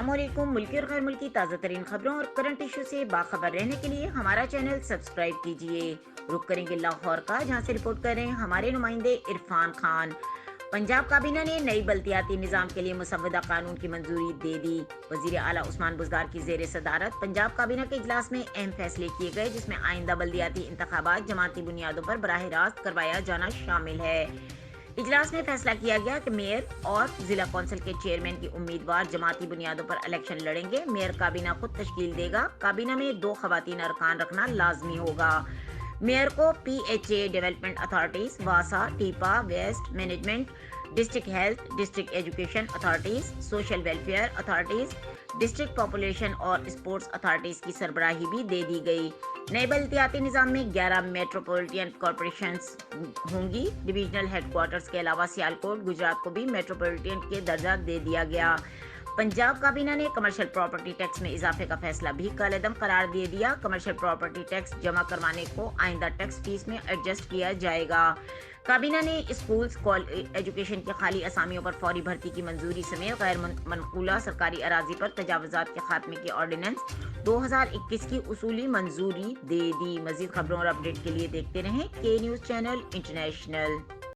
अस्सलाम वालेकुम। मुल्की और गैर मुल्की ताज़ा तरीन खबरों और करंट इशू से बाखबर रहने के लिए हमारा चैनल सब्सक्राइब कीजिए। रुक करेंगे लाहौर का, जहां से रिपोर्ट कर रहे हैं हमारे नुमाइंदे इरफान खान। पंजाब काबीना ने नई बल्दियाती निज़ाम के लिए मुसव्वदा कानून की मंजूरी दे दी। वजीर आला उस्मान बुज़दार की ज़ेर सदारत पंजाब काबीना के इजलास में अहम फैसले किए गए, जिसमें आइंदा बल्दियाती इंतखाबात जमाती बुनियादों पर बराह रास्त करवाया जाना शामिल है। इजलास में फैसला किया गया कि मेयर और जिला कौंसिल के चेयरमैन की उम्मीदवार जमाती बुनियादों पर इलेक्शन लड़ेंगे। मेयर काबीना खुद तश्कील देगा। काबीना में 2 खवातीन अरकान रखना लाजमी होगा। मेयर को PHA डेवलपमेंट अथॉरिटीज, वासा, TEPA, waste management, district health, district education authorities, social welfare authorities, district population और स्पोर्ट्स अथॉरिटीज की सरबराही भी दे दी गई। नए बल्दियाती निज़ाम में 11 मेट्रोपॉलिटन कॉरपोरेशंस होंगी। डिविजनल हेडक्वार्टर्स के अलावा सियालकोट, गुजरात को भी मेट्रोपॉलिटन के दर्जा दे दिया गया। पंजाब काबीना ने कमर्शियल प्रॉपर्टी टैक्स में इजाफे का फैसला भी कलअदम करार दे दिया। कमर्शियल प्रॉपर्टी टैक्स जमा करवाने को आइंदा टैक्स फीस में एडजस्ट किया जाएगा। काबीना ने स्कूल्स एजुकेशन की खाली असामियों पर फौरी भर्ती की मंजूरी समेत गैर मनकूला सरकारी अराजी पर तजावुजात के खात्मे की ऑर्डिनेंस 2021 की उसूली मंजूरी दे दी। मजीद खबरों और अपडेट के लिए देखते रहें के न्यूज़ चैनल इंटरनेशनल।